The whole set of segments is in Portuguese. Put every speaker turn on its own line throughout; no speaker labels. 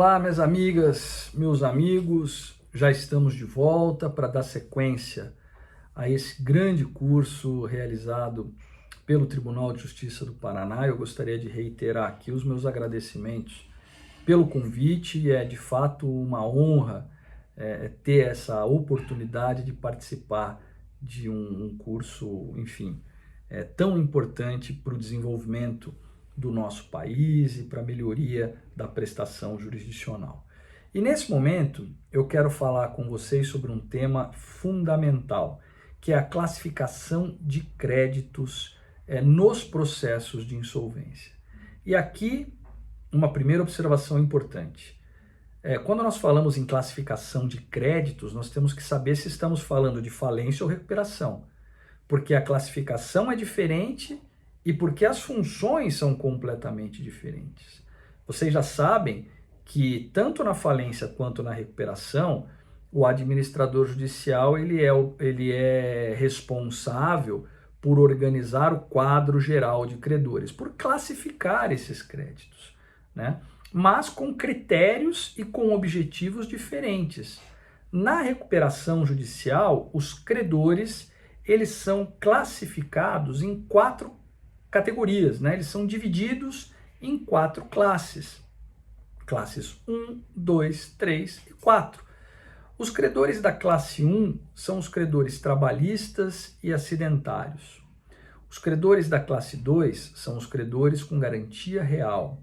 Olá, minhas amigas, meus amigos, já estamos de volta para dar sequência a esse grande curso realizado pelo Tribunal de Justiça do Paraná. Eu gostaria de reiterar aqui os meus agradecimentos pelo convite e é de fato uma honra ter essa oportunidade de participar de um curso, enfim, tão importante para o desenvolvimento do nosso país e para a melhoria da prestação jurisdicional. E nesse momento eu quero falar com vocês sobre um tema fundamental, que é a classificação de créditos nos processos de insolvência. E aqui uma primeira observação importante. Quando nós falamos em classificação de créditos, nós temos que saber se estamos falando de falência ou recuperação, porque a classificação é diferente e porque as funções são completamente diferentes. Vocês já sabem que tanto na falência quanto na recuperação, o administrador judicial ele é responsável por organizar o quadro geral de credores, por classificar esses créditos, né? Mas com critérios e com objetivos diferentes. Na recuperação judicial, os credores eles são classificados em 4 categorias, né? Eles são divididos em 4 classes. Classes 1, 2, 3 e 4. Os credores da classe 1 são os credores trabalhistas e acidentários. Os credores da classe 2 são os credores com garantia real.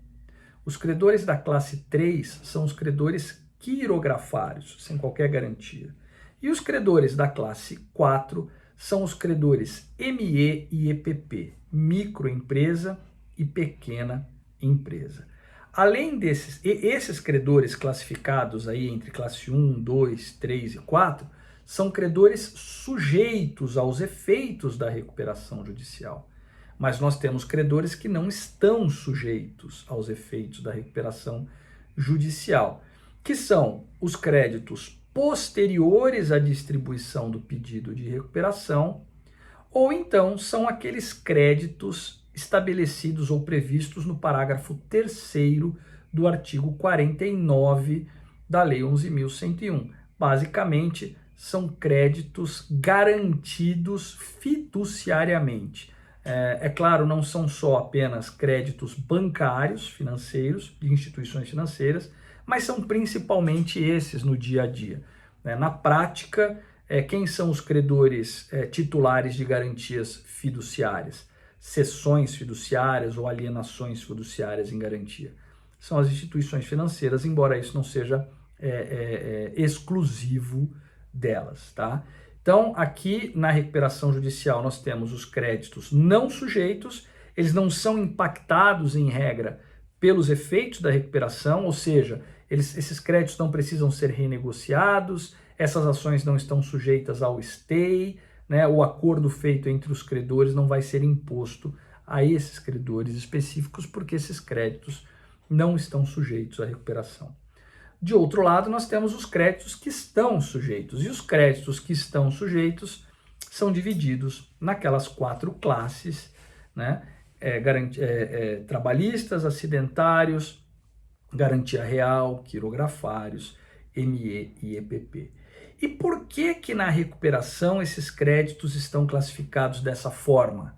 Os credores da classe 3 são os credores quirografários, sem qualquer garantia. E os credores da classe 4 são os credores ME e EPP, microempresa e pequena empresa. Além esses credores classificados aí entre classe 1, 2, 3 e 4, são credores sujeitos aos efeitos da recuperação judicial. Mas nós temos credores que não estão sujeitos aos efeitos da recuperação judicial, que são os créditos posteriores à distribuição do pedido de recuperação, ou então são aqueles créditos estabelecidos ou previstos no parágrafo 3º do artigo 49 da Lei 11.101. Basicamente, são créditos garantidos fiduciariamente. É claro, não são só apenas créditos bancários, financeiros, de instituições financeiras, mas são principalmente esses no dia a dia. Na prática, quem são os credores titulares de garantias fiduciárias? Cessões fiduciárias ou alienações fiduciárias em garantia. São as instituições financeiras, embora isso não seja exclusivo delas, tá? Então, aqui na recuperação judicial nós temos os créditos não sujeitos, eles não são impactados em regra pelos efeitos da recuperação, ou seja, esses créditos não precisam ser renegociados, essas ações não estão sujeitas ao stay, né? O acordo feito entre os credores não vai ser imposto a esses credores específicos, porque esses créditos não estão sujeitos à recuperação. De outro lado, nós temos os créditos que estão sujeitos, e os créditos que estão sujeitos são divididos naquelas 4 classes, né? Trabalhistas, acidentários, garantia real, quirografários, ME e EPP. E por que na recuperação esses créditos estão classificados dessa forma?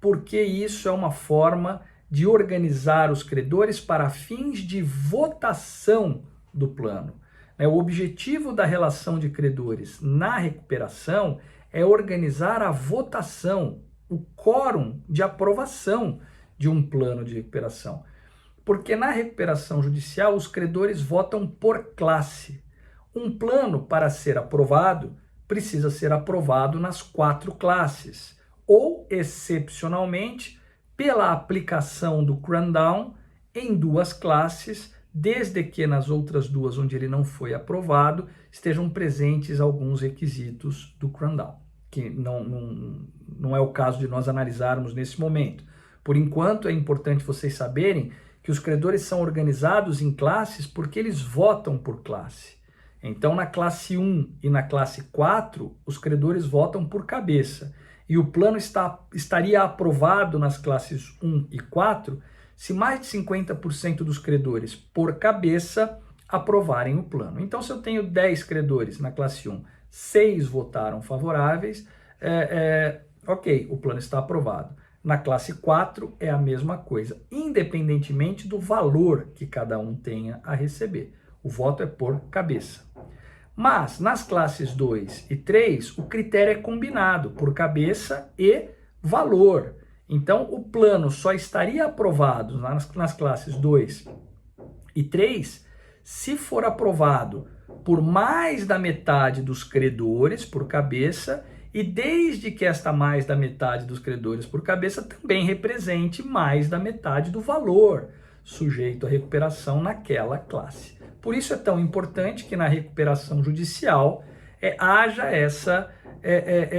Porque isso é uma forma de organizar os credores para fins de votação do plano. O objetivo da relação de credores na recuperação é organizar a votação, o quórum de aprovação de um plano de recuperação. Porque na recuperação judicial os credores votam por classe. Um plano, para ser aprovado, precisa ser aprovado nas 4 classes, ou, excepcionalmente, pela aplicação do cram-down em 2 classes, desde que nas outras 2 onde ele não foi aprovado, estejam presentes alguns requisitos do cram-down, que não é o caso de nós analisarmos nesse momento. Por enquanto, é importante vocês saberem que os credores são organizados em classes porque eles votam por classe. Então, na classe 1 e na classe 4, os credores votam por cabeça. E o plano estaria aprovado nas classes 1 e 4 se mais de 50% dos credores por cabeça aprovarem o plano. Então, se eu tenho 10 credores na classe 1, 6 votaram favoráveis, ok, o plano está aprovado. Na classe 4 é a mesma coisa, independentemente do valor que cada um tenha a receber. O voto é por cabeça. Mas nas classes 2 e 3, o critério é combinado por cabeça e valor. Então, o plano só estaria aprovado nas classes 2 e 3 se for aprovado por mais da metade dos credores por cabeça e desde que esta mais da metade dos credores por cabeça também represente mais da metade do valor sujeito à recuperação naquela classe. Por isso é tão importante que na recuperação judicial haja essa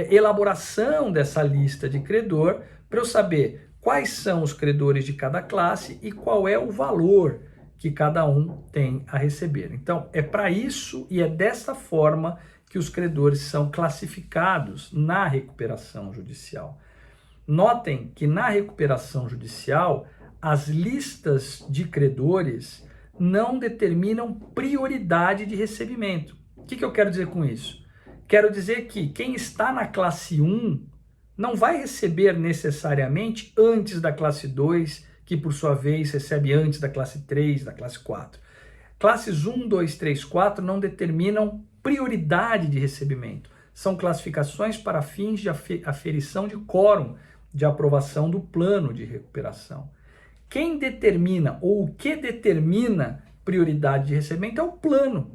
elaboração dessa lista de credor para eu saber quais são os credores de cada classe e qual é o valor que cada um tem a receber. Então, é para isso e é dessa forma que os credores são classificados na recuperação judicial. Notem que na recuperação judicial, as listas de credores não determinam prioridade de recebimento. O que eu quero dizer com isso? Quero dizer que quem está na classe 1 não vai receber necessariamente antes da classe 2, que por sua vez recebe antes da classe 3, da classe 4. Classes 1, 2, 3, 4 não determinam prioridade de recebimento. São classificações para fins de aferição de quórum de aprovação do plano de recuperação. Quem determina ou o que determina prioridade de recebimento é o plano.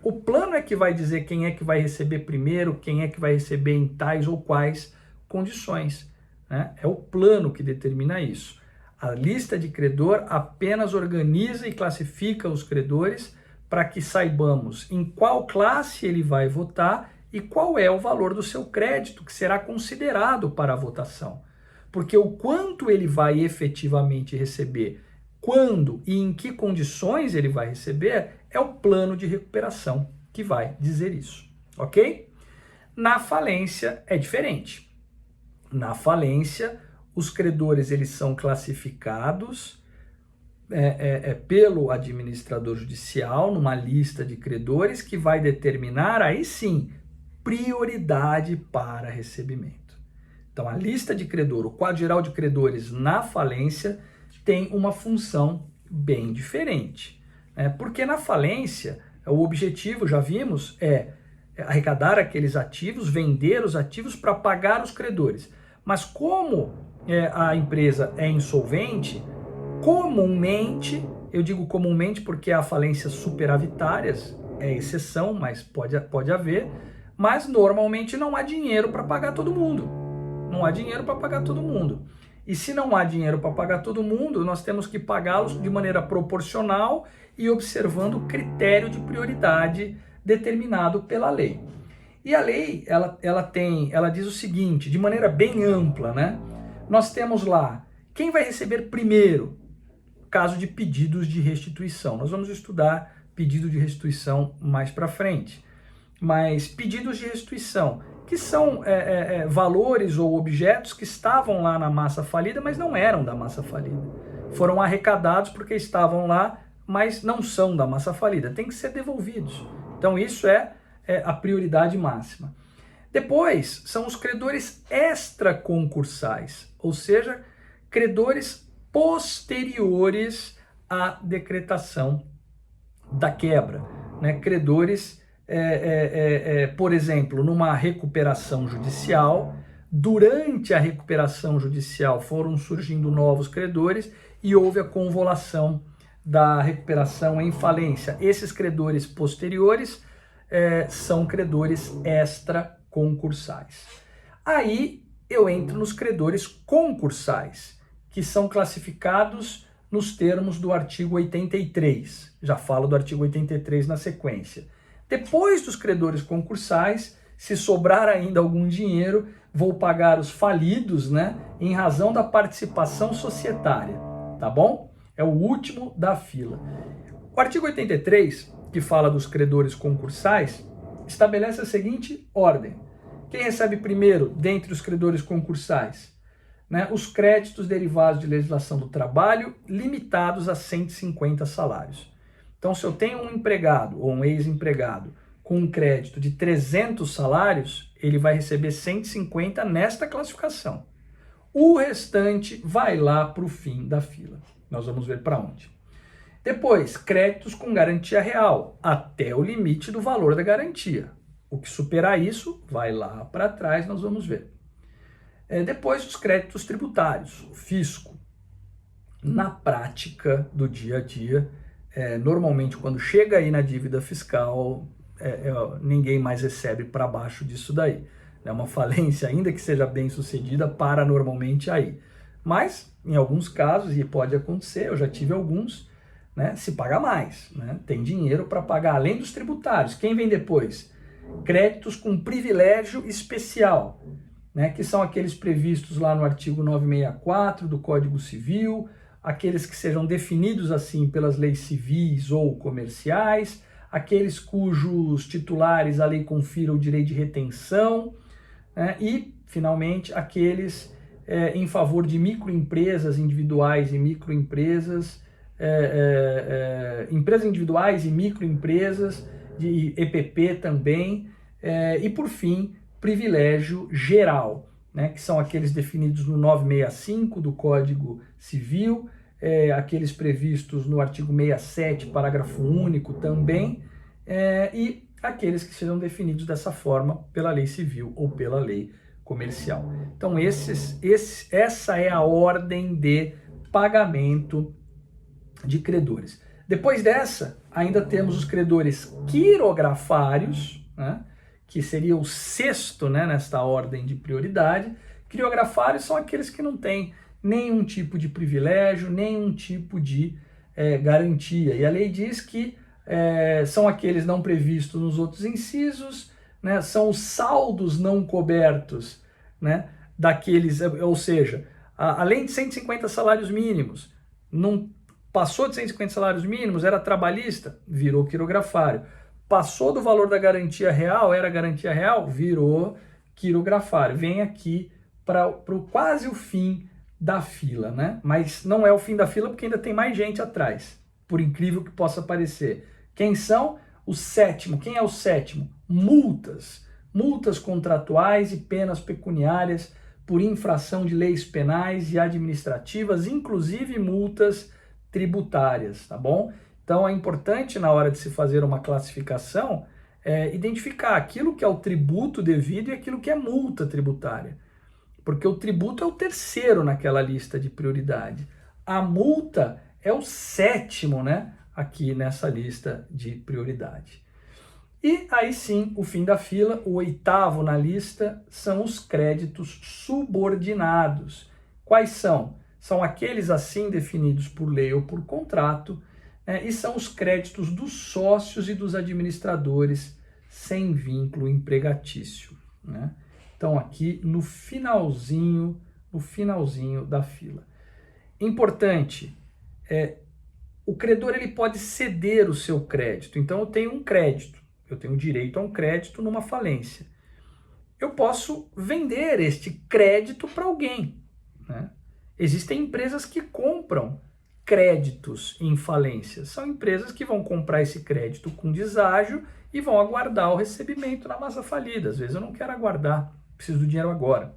O plano é que vai dizer quem é que vai receber primeiro, quem é que vai receber em tais ou quais condições, né? É o plano que determina isso. A lista de credor apenas organiza e classifica os credores para que saibamos em qual classe ele vai votar e qual é o valor do seu crédito que será considerado para a votação. Porque o quanto ele vai efetivamente receber, quando e em que condições ele vai receber, é o plano de recuperação que vai dizer isso, ok? Na falência é diferente. Na falência, os credores eles são classificados pelo administrador judicial numa lista de credores que vai determinar, aí sim, prioridade para recebimento. Então, a lista de credor, o quadro geral de credores na falência tem uma função bem diferente. Porque na falência, o objetivo, já vimos, é arrecadar aqueles ativos, vender os ativos para pagar os credores. Mas como a empresa é insolvente, comumente, eu digo comumente porque há falências superavitárias, é exceção, mas pode haver, mas normalmente não há dinheiro para pagar todo mundo. Não há dinheiro para pagar todo mundo. E se não há dinheiro para pagar todo mundo, nós temos que pagá-los de maneira proporcional e observando o critério de prioridade determinado pela lei. E a lei, ela diz o seguinte, de maneira bem ampla, né? Nós temos lá, quem vai receber primeiro? Caso de pedidos de restituição. Nós vamos estudar pedido de restituição mais para frente. Mas pedidos de restituição, que são valores ou objetos que estavam lá na massa falida, mas não eram da massa falida. Foram arrecadados porque estavam lá, mas não são da massa falida. Tem que ser devolvidos. Então isso é a prioridade máxima. Depois são os credores extraconcursais, ou seja, credores posteriores à decretação da quebra, né? Credores, por exemplo, numa recuperação judicial, durante a recuperação judicial foram surgindo novos credores e houve a convolução da recuperação em falência. Esses credores posteriores são credores extraconcursais. Aí eu entro nos credores concursais, que são classificados nos termos do artigo 83. Já falo do artigo 83 na sequência. Depois dos credores concursais, se sobrar ainda algum dinheiro, vou pagar os falidos, né, em razão da participação societária, tá bom? É o último da fila. O artigo 83, que fala dos credores concursais, estabelece a seguinte ordem. Quem recebe primeiro dentre os credores concursais? né, os créditos derivados de legislação do trabalho limitados a 150 salários. Então, se eu tenho um empregado ou um ex-empregado com um crédito de 300 salários, ele vai receber 150 nesta classificação. O restante vai lá para o fim da fila. Nós vamos ver para onde. Depois, créditos com garantia real, até o limite do valor da garantia. O que superar isso, vai lá para trás, nós vamos ver. Depois, os créditos tributários, o fisco. Na prática do dia a dia, normalmente quando chega aí na dívida fiscal, ninguém mais recebe para baixo disso daí. É uma falência, ainda que seja bem sucedida, para normalmente aí. Mas, em alguns casos, e pode acontecer, eu já tive alguns, né, se paga mais, né? Tem dinheiro para pagar, além dos tributários. Quem vem depois? Créditos com privilégio especial, né, que são aqueles previstos lá no artigo 964 do Código Civil, aqueles que sejam definidos assim pelas leis civis ou comerciais, aqueles cujos titulares a lei confira o direito de retenção, né, e, finalmente, aqueles em favor de microempresas individuais e microempresas, empresas individuais e microempresas, de EPP também, e, por fim, privilégio geral, né, que são aqueles definidos no 965 do Código Civil, aqueles previstos no artigo 67, parágrafo único também, e aqueles que serão definidos dessa forma pela lei civil ou pela lei comercial. Então, essa é a ordem de pagamento de credores. Depois dessa, ainda temos os credores quirografários, né, que seria o sexto, né, nesta ordem de prioridade. Quirografários são aqueles que não têm nenhum tipo de privilégio, nenhum tipo de garantia. E a lei diz que são aqueles não previstos nos outros incisos, né, são os saldos não cobertos, né, daqueles, ou seja, além de 150 salários mínimos, não passou de 150 salários mínimos, era trabalhista, virou quirografário. Passou do valor da garantia real, era garantia real, virou quirografário. Vem aqui para quase o fim da fila, né? Mas não é o fim da fila porque ainda tem mais gente atrás, por incrível que possa parecer. Quem são? O sétimo. Quem é o sétimo? Multas. Multas contratuais e penas pecuniárias por infração de leis penais e administrativas, inclusive multas tributárias, tá bom? Então é importante, na hora de se fazer uma classificação, identificar aquilo que é o tributo devido e aquilo que é multa tributária. Porque o tributo é o terceiro naquela lista de prioridade. A multa é o sétimo, né, aqui nessa lista de prioridade. E aí sim, o fim da fila, o oitavo na lista, são os créditos subordinados. Quais são? São aqueles assim definidos por lei ou por contrato, e são os créditos dos sócios e dos administradores sem vínculo empregatício, né? Então aqui no finalzinho da fila. Importante, o credor ele pode ceder o seu crédito. Então eu tenho um crédito, eu tenho direito a um crédito numa falência. Eu posso vender este crédito para alguém, né? Existem empresas que compram créditos em falência. São empresas que vão comprar esse crédito com deságio e vão aguardar o recebimento na massa falida. Às vezes eu não quero aguardar, preciso do dinheiro agora.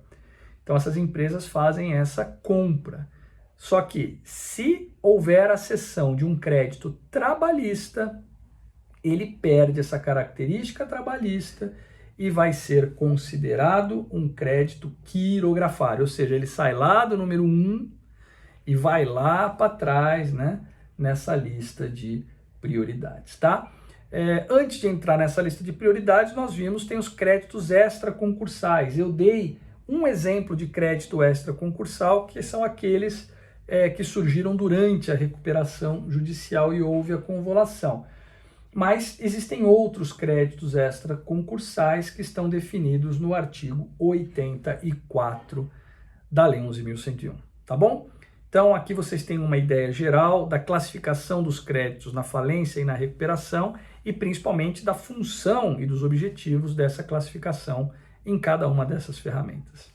Então essas empresas fazem essa compra. Só que se houver a cessão de um crédito trabalhista, ele perde essa característica trabalhista e vai ser considerado um crédito quirografário, ou seja, ele sai lá do número 1 e vai lá para trás, né, nessa lista de prioridades, tá? Antes de entrar nessa lista de prioridades, nós vimos tem os créditos extraconcursais. Eu dei um exemplo de crédito extraconcursal, que são aqueles que surgiram durante a recuperação judicial e houve a convolução. Mas existem outros créditos extraconcursais que estão definidos no artigo 84 da Lei 11.101, tá bom? Então aqui vocês têm uma ideia geral da classificação dos créditos na falência e na recuperação e principalmente da função e dos objetivos dessa classificação em cada uma dessas ferramentas.